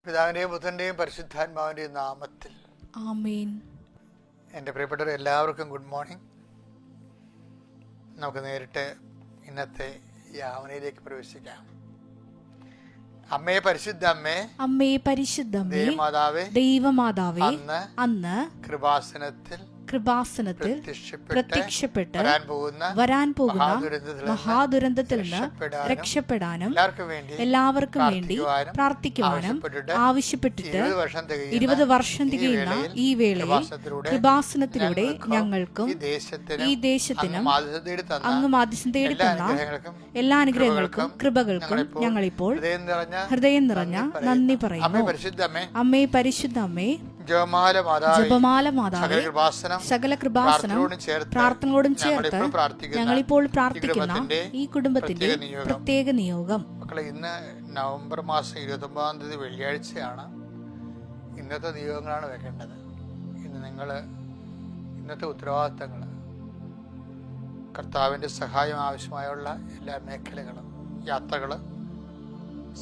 പിതാവിൻ്റെയും പുത്രൻ്റെയും പരിശുദ്ധാത്മാവിൻ്റെയും നാമത്തിൽ ആമേൻ. എൻ്റെ പ്രിയപ്പെട്ടവർ എല്ലാവർക്കും ഗുഡ് മോർണിംഗ്. നമുക്ക് നേരിട്ട് ഇന്നത്തെ യാവനയിലേക്ക് പ്രവേശിക്കാം. അമ്മേ പരിശുദ്ധ അമ്മേ, അമ്മേ പരിശുദ്ധമ്മേ, ദേവമാതാവേ, ദൈവമാതാവേ, അന്ന് കൃപാസനത്തിൽ പ്രത്യക്ഷപ്പെട്ട് വരാൻ പോകുന്ന മഹാദുരന്തത്തിൽ നിന്ന് രക്ഷപ്പെടാനും എല്ലാവർക്കും വേണ്ടി പ്രാർത്ഥിക്കുവാനും ആവശ്യപ്പെട്ടിട്ട് 20 വർഷം തികയുന്ന ഈ വേളയിൽ കൃപാസനത്തിലൂടെ ഞങ്ങൾക്കും ഈ ദേശത്തിനും അങ്ങ് മാധ്യസ്ഥം തേടി തന്ന എല്ലാ അനുഗ്രഹങ്ങൾക്കും കൃപകൾക്കും ഞങ്ങളിപ്പോൾ ഹൃദയം നിറഞ്ഞ നന്ദി പറയുന്നു. അമ്മേ പരിശുദ്ധ അമ്മേ, ജപമാല മാതാവേ, സകല കൃപാസനം പ്രാർത്ഥനകളോടും ചേർത്ത് ഞങ്ങളിപ്പോൾ പ്രാർത്ഥിക്കുന്ന ഈ കുടുംബത്തിന്റെ പ്രത്യേക നിയോഗം. മക്കളെ, ഇന്ന് നവംബർ മാസം 29-ാം തീയതി വെള്ളിയാഴ്ചയാണ്. ഇന്നത്തെ നിയോഗങ്ങളാണ് വെക്കേണ്ടത്. ഇന്നത്തെ ഉത്തരവാദിത്തങ്ങൾ, കർത്താവിൻ്റെ സഹായം ആവശ്യമായുള്ള എല്ലാ മേഖലകളും, യാത്രകൾ,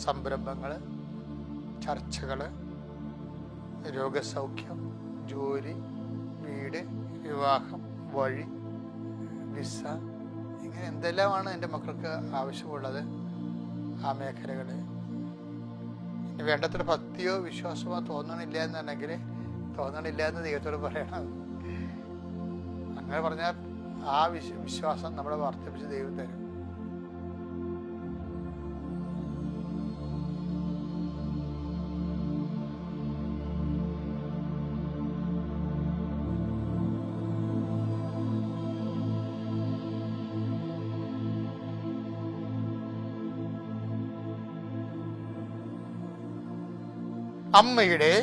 സംരംഭങ്ങൾ, ചർച്ചകൾ, രോഗസൗഖ്യം, ജോലി, വീട്, വിവാഹം, വഴി, വിസ, ഇങ്ങനെ എന്തെല്ലാമാണ് എൻ്റെ മക്കൾക്ക് ആവശ്യമുള്ളത്. ആ മേഖലകൾ ഇനി വേണ്ടത്ര ഭക്തിയോ വിശ്വാസമോ തോന്നണില്ല എന്നുണ്ടെങ്കിൽ തോന്നണില്ല എന്ന് ദൈവത്തോട് പറയണം. അങ്ങനെ പറഞ്ഞാൽ ആ വിശ്വാസം നമ്മളെ വർദ്ധിപ്പിച്ച് ദൈവം തരും. അമ്മയുടെ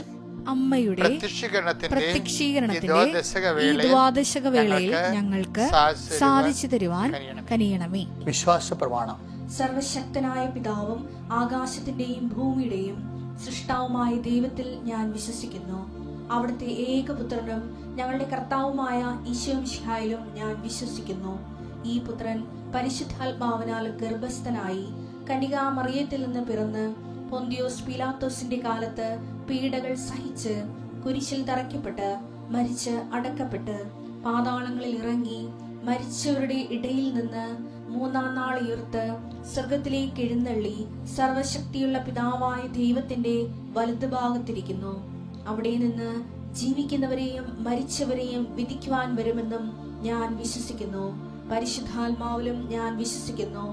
പ്രത്യക്ഷീകരണത്തിന്റെ ഈ ദ്വാദശക വേളയിൽ ഞങ്ങൾക്ക് സാധിച്ചു തരുവാൻ കനിയണമേ. വിശ്വാസ പ്രമാണം. സർവശക്തനായ പിതാവും ആകാശത്തിന്റെയും ഭൂമിയുടെയും സൃഷ്ടാവുമായ ദൈവത്തിൽ ഞാൻ വിശ്വസിക്കുന്നു. അവിടുത്തെ ഏകപുത്രനും ഞങ്ങളുടെ കർത്താവുമായ ഈശോ മിശിഹായിലും ഞാൻ വിശ്വസിക്കുന്നു. ഈ പുത്രൻ പരിശുദ്ധാത്മാവിനാൽ ഗർഭസ്ഥനായി കന്യകാ മറിയത്തിൽ നിന്ന് പിറന്ന് പൊന്തിയോസ് പീലാത്തോസിന്റെ കാലത്ത് പീഡകൾ സഹിച്ച് കുരിശിൽ തറയ്ക്കപ്പെട്ട് മരിച്ച് അടക്കപ്പെട്ട് പാതാളങ്ങളിൽ ഇറങ്ങി മരിച്ചവരുടെ ഇടയിൽ നിന്ന് 3-ാം നാൾ ഉയർത്ത് സ്വർഗത്തിലേക്ക് എഴുന്നള്ളി സർവശക്തിയുള്ള പിതാവായ ദൈവത്തിന്റെ വലതുഭാഗത്തിരിക്കുന്നു. അവിടെ നിന്ന് ജീവിക്കുന്നവരെയും മരിച്ചവരെയും വിധിക്കുവാൻ വരുമെന്നും ഞാൻ വിശ്വസിക്കുന്നു. പരിശുദ്ധാത്മാവിലും ഞാൻ വിശ്വസിക്കുന്നു.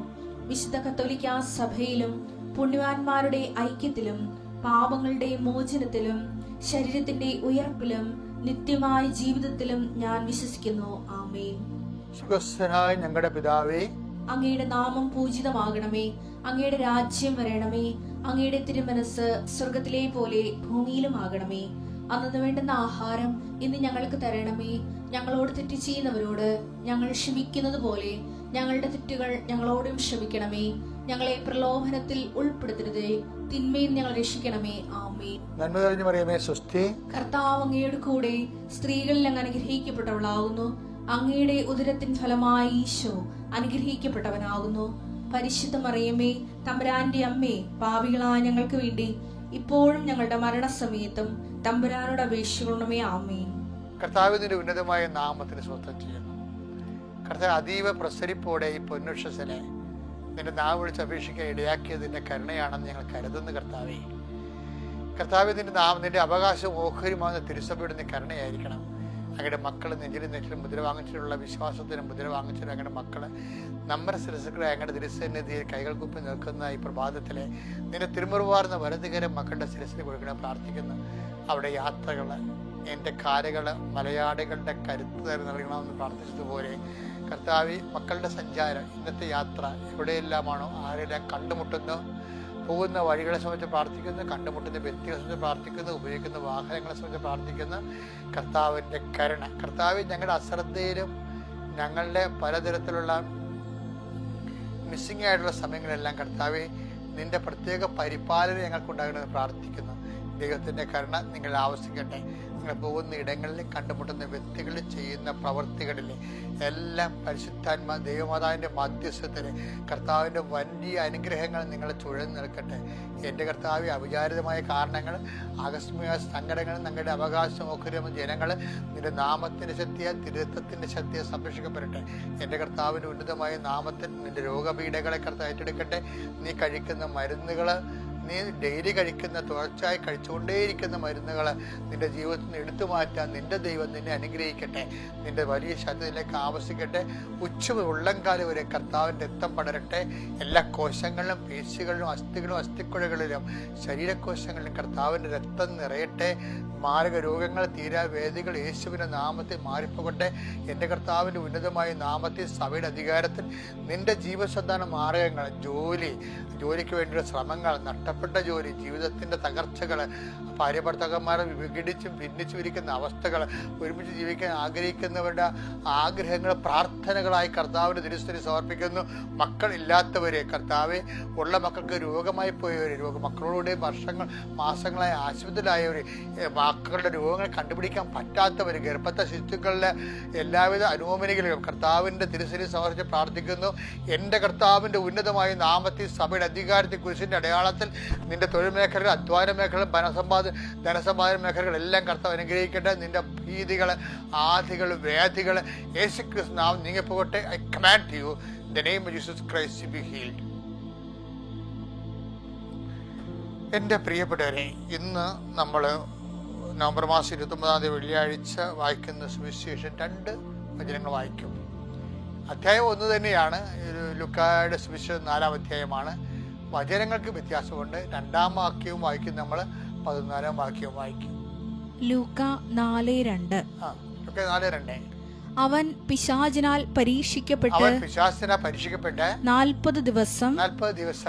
വിശുദ്ധ കത്തോലിക്കാ സഭയിലും പുണ്യവാന്മാരുടെ ഐക്യത്തിലും പാപങ്ങളുടെ മോചനത്തിലും ശരീരത്തിന്റെ ഉയർപ്പിലും നിത്യമായ ജീവിതത്തിലും ഞാൻ വിശ്വസിക്കുന്നു. ആമേൻ. സ്വർഗ്ഗസ്ഥനായ ഞങ്ങളുടെ പിതാവേ, അങ്ങയുടെ നാമം പൂജിതമാകണമേ. അങ്ങയുടെ രാജ്യം വരണമേ. അങ്ങയുടെ തിരുമനസ് സ്വർഗത്തിലെ പോലെ ഭൂമിയിലും ആകണമേ. അന്നു വേണ്ടുന്ന ആഹാരം ഇന്ന് ഞങ്ങൾക്ക് തരണമേ. ഞങ്ങളോട് തെറ്റ് ചെയ്യുന്നവരോട് ഞങ്ങൾ ക്ഷമിക്കുന്നത് പോലെ ഞങ്ങളുടെ തെറ്റുകൾ ഞങ്ങളോടും ക്ഷമിക്കണമേ. ഞങ്ങളെ പ്രലോഭനത്തിൽ ഉൾപ്പെടുത്തരുതേ, തിന്മയിൽ ഞങ്ങൾ രക്ഷിക്കണമേ. ആമേൻ. നന്മ നിറഞ്ഞ മറിയമേ, സ്വസ്തി. കർത്താവ് അങ്ങയുടെ കൂടെ സ്ത്രീകളിൽ അങ്ങ് അനുഗ്രഹിക്കപ്പെട്ടവളാകുന്നു. അങ്ങയുടെ ഉദരത്തിൻ ഫലമായി ഈശോ അനുഗ്രഹിക്കപ്പെട്ടവനാകുന്നു. പരിശുദ്ധ മറിയമേ, തമ്പുരാന്റെ അമ്മേ, പാപികളായ ഞങ്ങൾക്ക് വേണ്ടി ഇപ്പോഴും ഞങ്ങളുടെ മരണസമയത്തും തമ്പുരാനോട് അപേക്ഷിക്കണമേ. ആമേൻ. കർത്താവിന്റെ ഉന്നതമായ നാമത്തിന് സ്വസ്ഥം ചെയ്യുന്നു. കർത്താവ് അതീവ പ്രസരിപ്പോടെ ഈ പൊന്നുഷസിനെ നിന്റെ നാവ് വിളിച്ച് അപേക്ഷിക്കാൻ ഇടയാക്കിയതിന്റെ കരുണയാണെന്ന് ഞങ്ങൾ കരുതുന്നു. കർത്താവ് നിന്റെ അവകാശം ഓഹരിമാകുന്ന തിരുസഭയുടെ നീ കരുണയായിരിക്കണം. അങ്ങയുടെ മക്കൾ നെഞ്ചിലും മുദ്ര വാങ്ങിച്ചിട്ടുള്ള വിശ്വാസത്തിന് മുദ്ര വാങ്ങിച്ചിട്ടുള്ള അങ്ങയുടെ മക്കള് നമ്മുടെ ശിരസുക്കളെ അങ്ങയുടെ തിരുസന്നിധിയിൽ കൈകൾ കുപ്പി നിൽക്കുന്ന ഈ പ്രഭാതത്തിലെ നിന്റെ തിരുമുറുവാർന്ന വലതുകരം മക്കളുടെ ശിരസിൽ കൊടുക്കണം പ്രാർത്ഥിക്കുന്നു. അവിടെ യാത്രകൾ, എൻ്റെ കാലുകൾ മലയാളികളുടെ കരുത്ത് നൽകണമെന്ന് പ്രാർത്ഥിച്ചതുപോലെ കർത്താവി മക്കളുടെ സഞ്ചാരം, ഇന്നത്തെ യാത്ര എവിടെയെല്ലാമാണോ ആരെല്ലാം കണ്ടുമുട്ടുന്നു, പോകുന്ന വഴികളെ സംബന്ധിച്ച് പ്രാർത്ഥിക്കുന്നു, കണ്ടുമുട്ടുന്ന വ്യക്തികളെ സംബന്ധിച്ച് പ്രാർത്ഥിക്കുന്നു, ഉപയോഗിക്കുന്ന വാഹനങ്ങളെ സംബന്ധിച്ച് പ്രാർത്ഥിക്കുന്നു. കർത്താവിൻ്റെ കരുണ, കർത്താവ് ഞങ്ങളുടെ അശ്രദ്ധയിലും ഞങ്ങളുടെ പലതരത്തിലുള്ള മിസ്സിംഗ് ആയിട്ടുള്ള സമയങ്ങളെല്ലാം കർത്താവെ നിന്റെ പ്രത്യേക പരിപാലന ഞങ്ങൾക്കുണ്ടാകണമെന്ന് പ്രാർത്ഥിക്കുന്നു. ദൈവത്തിൻ്റെ കരുണ നിങ്ങൾ ആവശ്യിക്കട്ടെ. നിങ്ങൾ പോകുന്ന ഇടങ്ങളിൽ കണ്ടുമുട്ടുന്ന വ്യക്തികളിൽ ചെയ്യുന്ന പ്രവൃത്തികളിൽ എല്ലാം പരിശുദ്ധാത്മാ ദൈവമാതാവിൻ്റെ മധ്യസ്ഥത്തിൽ കർത്താവിൻ്റെ വലിയ അനുഗ്രഹങ്ങൾ നിങ്ങളെ ചുഴന്നു നിൽക്കട്ടെ. എൻ്റെ കർത്താവ് അവിചാരിതമായ കാരണങ്ങൾ, ആകസ്മിക സങ്കടങ്ങൾ, ഞങ്ങളുടെ അവകാശമൊക്കെ ജനങ്ങൾ നിന്റെ നാമത്തിൻ്റെ ശക്തിയെ, തിരുത്തത്തിൻ്റെ ശക്തിയെ സംരക്ഷിക്കപ്പെടട്ടെ. എൻ്റെ കർത്താവിൻ്റെ ഉന്നതമായ നാമത്തിൽ നിന്റെ രോഗപീഠകളെ കർത്താവ് ഏറ്റെടുക്കട്ടെ. നീ കഴിക്കുന്ന മരുന്നുകൾ, നീ ഡെയിലി കഴിക്കുന്ന, തുടർച്ചയായി കഴിച്ചുകൊണ്ടേയിരിക്കുന്ന മരുന്നുകൾ നിന്റെ ജീവിതത്തിൽ നിന്ന് എടുത്തു മാറ്റാൻ നിന്റെ ദൈവം നിന്നെ അനുഗ്രഹിക്കട്ടെ. നിന്റെ വലിയ ശക്തിയിലേക്ക് ആവശ്യിക്കട്ടെ. ഉള്ളംകാലം വരെ കർത്താവിൻ്റെ രക്തം പടരട്ടെ. എല്ലാ കോശങ്ങളിലും, പേശികളിലും, അസ്ഥികളിലും, അസ്ഥിക്കുഴകളിലും, ശരീരകോശങ്ങളിലും കർത്താവിൻ്റെ രക്തം നിറയട്ടെ. മാരക രോഗങ്ങൾ, തീരാവേദികൾ യേശുവിൻ്റെ നാമത്തിൽ മാറിപ്പോകട്ടെ. എൻ്റെ കർത്താവിൻ്റെ ഉന്നതമായ നാമത്തിൽ, സഭയുടെ അധികാരത്തിൽ നിന്റെ ജീവസന്ധാന മാർഗങ്ങൾ, ജോലിക്ക് വേണ്ടിയുള്ള ശ്രമങ്ങൾ, നഷ്ടപ്പെട്ട ജോലി, ജീവിതത്തിൻ്റെ തകർച്ചകൾ, ഭാര്യഭർത്താക്കന്മാരെ വിഘടിച്ചും ഭിന്നിച്ചും ഇരിക്കുന്ന അവസ്ഥകൾ, ഒരുമിച്ച് ജീവിക്കാൻ ആഗ്രഹിക്കുന്നവരുടെ ആഗ്രഹങ്ങൾ പ്രാർത്ഥനകളായി കർത്താവിൻ്റെ തിരുസന്നിധിയിൽ സമർപ്പിക്കുന്നു. മക്കൾ ഇല്ലാത്തവരെ കർത്താവെ, ഉള്ള മക്കൾക്ക് രോഗമായി പോയവർ, മക്കളോടെ വർഷങ്ങൾ മാസങ്ങളായി ആശുപത്രിയിലായവർ, മക്കളുടെ രോഗങ്ങൾ കണ്ടുപിടിക്കാൻ പറ്റാത്തവർ, ഗർഭത്തെ ശിശുക്കളിലെ എല്ലാവിധ അനുമോമനികളും കർത്താവിൻ്റെ തിരുസന്നിധിയിൽ സമർപ്പിച്ച് പ്രാർത്ഥിക്കുന്നു. എൻ്റെ കർത്താവിൻ്റെ ഉന്നതമായ നാമത്തിൽ, സഭയുടെ അധികാരത്തിൽ, കുരിശിൻ്റെ അടയാളത്തിൽ നിന്റെ തൊഴിൽ മേഖലകൾ, അധ്വാന മേഖലകൾ, ധനസമ്പാദന മേഖലകളെല്ലാം കർത്താവ് അനുഗ്രഹിക്കട്ടെ. നിന്റെ ഭീതികൾ, ആധികൾ, വ്യാധികൾ യേശു ക്രിസ്തു നാമം നീങ്ങിപ്പോകട്ടെ. I command you in the name of Jesus Christ be healed. എൻ്റെ പ്രിയപ്പെട്ടവരെ, ഇന്ന് നമ്മൾ നവംബർ മാസം 29 വെള്ളിയാഴ്ച വായിക്കുന്ന സുവിശേഷം 2 വചനങ്ങൾ വായിക്കും. അധ്യായം ഒന്ന് തന്നെയാണ്. ലൂക്കായുടെ സുവിശേഷം 4-ാം അധ്യായമാണ്. വചനങ്ങൾക്ക് വ്യത്യാസമുണ്ട്. 2-ാം വാക്യവും വായിക്കും, നമ്മൾ 14-ാം വാക്യവും വായിക്കും. ലൂക്ക 4:2. ലൂക്ക 4:2. അവൻ പിശാചിനാൽ പരീക്ഷിക്കപ്പെട്ട് 40 ദിവസം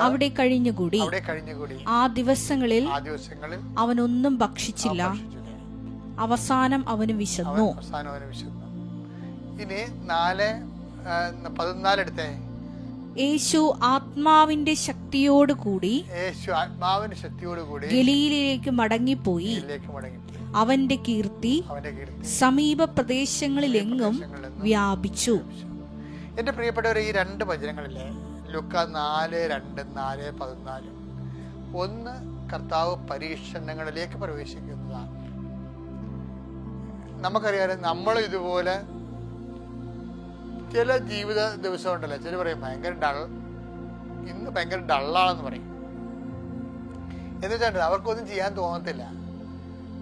അവിടെ കഴിഞ്ഞുകൂടി. ആ ദിവസങ്ങളിൽ അവനൊന്നും ഭക്ഷിച്ചില്ല. അവസാനം അവന് വിശന്നു. ഇനി 4:14 എടുത്തേ. യേശു ആത്മാവിന്റെ ശക്തിയോടുകൂടി ഗലീലയിലേക്ക് മടങ്ങിപ്പോയി. അവന്റെ കീർത്തി സമീപ പ്രദേശങ്ങളിലെങ്ങും വ്യാപിച്ചു. എന്റെ പ്രിയപ്പെട്ടവരെ, ഈ 2 വചനങ്ങളിലെ ലൂക്ക 4:2, 4:14 ഒന്ന് കർത്താവ് പരീക്ഷണങ്ങളിലേക്ക് പ്രവേശിക്കുന്നതാണ്. നമുക്കറിയാം, നമ്മൾ ഇതുപോലെ ചില ജീവിത ദിവസം ഉണ്ടല്ലോ, ചില പറയും ഇന്ന് ഭയങ്കര ഡള്ളാണെന്ന് പറയും. എന്ന് വെച്ചാൽ അവർക്കൊന്നും ചെയ്യാൻ തോന്നത്തില്ല.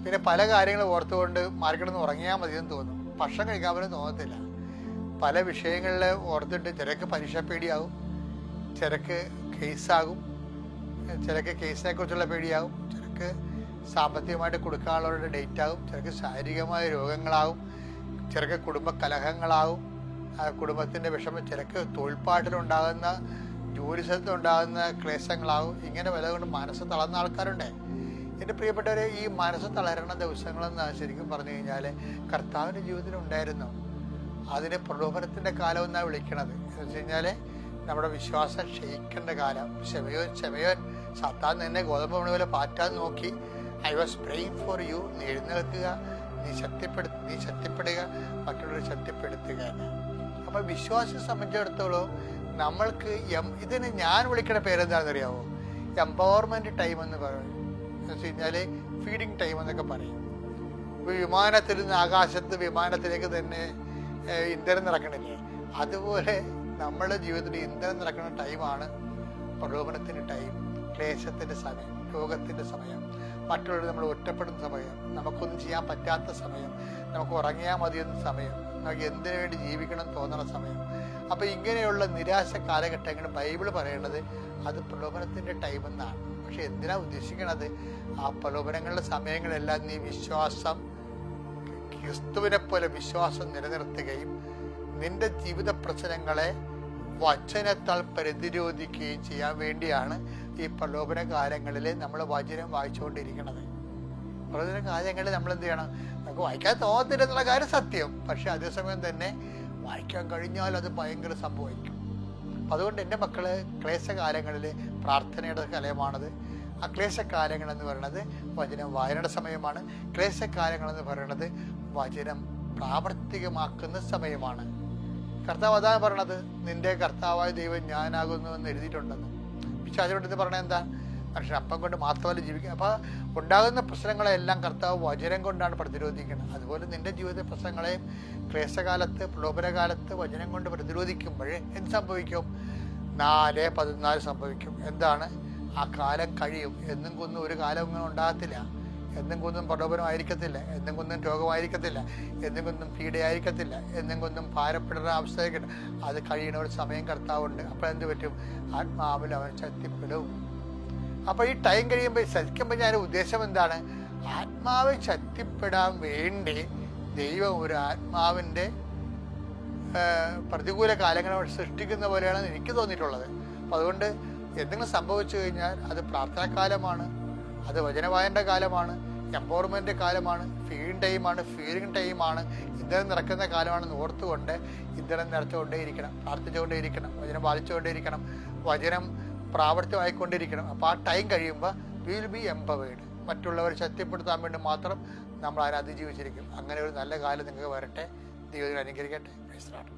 പിന്നെ പല കാര്യങ്ങൾ ഓർത്തുകൊണ്ട് മാറിക്കിടന്ന് ഉറങ്ങിയാൽ മതിയെന്ന് തോന്നും. ഭക്ഷണം കഴിക്കാൻ പോലും തോന്നത്തില്ല. പല വിഷയങ്ങളിൽ ഓർത്തിട്ട് ചിലക്ക് പരീക്ഷ പേടിയാകും, ചിലക്ക് കേസാകും, ചിലക്ക് കേസിനെ കുറിച്ചുള്ള പേടിയാകും, ചിലക്ക് സാമ്പത്തികമായിട്ട് കൊടുക്കാനുള്ളവരുടെ ഡേറ്റ് ആകും, ചിലക്ക് ശാരീരികമായ രോഗങ്ങളാകും, ചിലക്ക് കുടുംബ കലഹങ്ങളാകും, കുടുംബത്തിൻ്റെ വിഷമം, ചിലക്ക് തൊഴിൽപ്പാട്ടിലുണ്ടാകുന്ന, ജോലി സ്ഥലത്തുണ്ടാകുന്ന ക്ലേശങ്ങളാകും. ഇങ്ങനെ വില കൊണ്ട് മനസ്സ് തളർന്ന ആൾക്കാരുണ്ട്. എൻ്റെ പ്രിയപ്പെട്ടവരെ, ഈ മനസ്സ് തളരണ ദിവസങ്ങളെന്ന് ശരിക്കും പറഞ്ഞു കഴിഞ്ഞാൽ കർത്താവിൻ്റെ ജീവിതത്തിൽ ഉണ്ടായിരുന്നു. അതിന് പ്രലോഭനത്തിൻ്റെ കാലം എന്നാണ് വിളിക്കണത്. എന്ന് വെച്ച് കഴിഞ്ഞാൽ നമ്മുടെ വിശ്വാസം ക്ഷയിക്കേണ്ട കാലം. ക്ഷമയോൻ സാത്താൻ തന്നെ ഗോതമ്പ് മണി പോലെ പാറ്റാൻ നോക്കി. I was praying for you. നീ എഴുന്നേൽക്കുക, നീ ശക്തിപ്പെടുക, മറ്റുള്ളവരെ ശക്തിപ്പെടുത്തുക. അപ്പം വിശ്വാസിയെ സംബന്ധിച്ചിടത്തോളം നമ്മൾക്ക് ഇതിന് ഞാൻ വിളിക്കുന്ന പേരെന്താണെന്ന് അറിയാമോ? എംപവർമെൻറ്റ് ടൈം എന്ന് പറയും. എന്ന് വെച്ച് കഴിഞ്ഞാൽ ഫീഡിങ് ടൈം എന്നൊക്കെ പറയും. ഇപ്പോൾ വിമാനത്തിൽ നിന്ന് ആകാശത്ത് വിമാനത്തിലേക്ക് തന്നെ ഇന്ധനം നിറക്കണില്ലേ, അതുപോലെ നമ്മളുടെ ജീവിതത്തിൽ ഇന്ധനം നിറക്കുന്ന ടൈമാണ് പ്രലോഭനത്തിൻ്റെ ടൈം, ക്ലേശത്തിൻ്റെ സമയം, രോഗത്തിൻ്റെ സമയം, മറ്റുള്ളവർ നമ്മൾ ഒറ്റപ്പെടുന്ന സമയം, നമുക്കൊന്നും ചെയ്യാൻ പറ്റാത്ത സമയം, നമുക്ക് ഉറങ്ങിയാൽ മതിയെന്ന സമയം, നമുക്ക് എന്തിനു വേണ്ടി ജീവിക്കണം തോന്നുന്ന സമയം. അപ്പോൾ ഇങ്ങനെയുള്ള നിരാശ കാലഘട്ടങ്ങൾ ബൈബിൾ പറയുന്നത് അത് പ്രലോഭനത്തിൻ്റെ ടൈം എന്നാണ്. പക്ഷെ എന്തിനാ ഉദ്ദേശിക്കണത്? ആ പ്രലോഭനങ്ങളുടെ സമയങ്ങളെല്ലാം നീ വിശ്വാസം, ക്രിസ്തുവിനെ പോലെ വിശ്വാസം നിലനിർത്തുകയും നിന്റെ ജീവിത പ്രശ്നങ്ങളെ വചനത്താൽ പ്രതിരോധിക്കുകയും ചെയ്യാൻ വേണ്ടിയാണ് ഈ പ്രലോഭന കാലങ്ങളിൽ നമ്മൾ വചനം വായിച്ചുകൊണ്ടിരിക്കുന്നത്. പ്രലോഭന കാലങ്ങളിൽ നമ്മൾ എന്ത് ചെയ്യണം? നമുക്ക് വായിക്കാൻ തോന്നത്തില്ല എന്നുള്ള കാര്യം സത്യം. പക്ഷെ അതേസമയം തന്നെ വായിക്കാൻ കഴിഞ്ഞാൽ അത് ഭയങ്കര സംഭവിക്കും. അപ്പം അതുകൊണ്ട് എൻ്റെ മക്കള് ക്ലേശകാലങ്ങളിൽ പ്രാർത്ഥനയുടെ കാലമാണത്. ആ ക്ലേശകാലങ്ങൾ എന്ന് പറയുന്നത് വചനം വായനയുടെ സമയമാണ്. ക്ലേശകാലങ്ങൾ എന്ന് പറയുന്നത് വചനം പ്രാവർത്തികമാക്കുന്ന സമയമാണ്. കർത്താവ് അതാണ് പറയണത്, നിന്റെ കർത്താവായ ദൈവം ഞാനാകുന്നു എന്ന് എഴുതിയിട്ടുണ്ടെന്ന്. പിശാചിനോട് പറഞ്ഞത് എന്താ? മനുഷ്യൻ അപ്പം കൊണ്ട് മാത്രമല്ല ജീവിക്കുക. അപ്പോൾ ഉണ്ടാകുന്ന പ്രശ്നങ്ങളെല്ലാം കർത്താവ് വചനം കൊണ്ടാണ് പ്രതിരോധിക്കുന്നത്. അതുപോലെ നിന്റെ ജീവിത പ്രശ്നങ്ങളെയും ക്ലേശകാലത്ത് പ്രലോഭനകാലത്ത് വചനം കൊണ്ട് പ്രതിരോധിക്കുമ്പോഴേ എന്ത് സംഭവിക്കും? 4:14 സംഭവിക്കും. എന്താണ്? ആ കാലം കഴിയും. എന്നും കൊന്നും ഒരു കാലം ഇങ്ങനെ ഉണ്ടാകത്തില്ല. എന്നും കൊന്നും പ്രലോഭനമായിരിക്കത്തില്ല, എന്നും കൊന്നും രോഗമായിരിക്കത്തില്ല, എന്നും കൊന്നും പീഡയായിരിക്കത്തില്ല, എന്നും കൊന്നും ഭാരപ്പെടുന്ന അവസ്ഥയായിരിക്കട്ടെ. അത് കഴിയണ ഒരു സമയം കർത്താവുണ്ട്. അപ്പോൾ എന്ത് പറ്റും? ആത്മാവിൽ അവൻ ശക്തിപ്പെടും. അപ്പോൾ ഈ ടൈം കഴിയുമ്പോൾ ശരിക്കുമ്പോൾ ഞാൻ ഉദ്ദേശം എന്താണ്? ആത്മാവ് ശക്തിപ്പെടാൻ വേണ്ടി ദൈവം ഒരു ആത്മാവിൻ്റെ പ്രതികൂല കാലങ്ങൾ സൃഷ്ടിക്കുന്ന പോലെയാണ് എനിക്ക് തോന്നിയിട്ടുള്ളത്. അപ്പം അതുകൊണ്ട് എന്തെങ്കിലും സംഭവിച്ചു കഴിഞ്ഞാൽ അത് പ്രാർത്ഥനാകാലമാണ്, അത് വചനവായൻ്റെ കാലമാണ്, എംപവർമെൻ്റ് കാലമാണ്, ഫീഡിങ് ടൈമാണ്, ഫീലിംഗ് ടൈമാണ്, ഇന്ധനം നിറക്കുന്ന കാലമാണെന്ന് ഓർത്തുകൊണ്ട് ഇന്ധനം നിറച്ചുകൊണ്ടേയിരിക്കണം, പ്രാർത്ഥിച്ചുകൊണ്ടേയിരിക്കണം, വചനം പാലിച്ചുകൊണ്ടേയിരിക്കണം, വചനം പ്രാവർത്തികമായിക്കൊണ്ടിരിക്കണം. അപ്പോൾ ആ ടൈം കഴിയുമ്പോൾ വിൽ ബി എംപവേർഡ്. മറ്റുള്ളവരെ ശക്തിപ്പെടുത്താൻ വേണ്ടി മാത്രം നമ്മൾ അതിനെ അതിജീവിച്ചിരിക്കും. അങ്ങനെ ഒരു നല്ല കാലം നിങ്ങൾക്ക് വരട്ടെ. ദൈവം അനുഗ്രഹിക്കട്ടെ. Praise the Lord.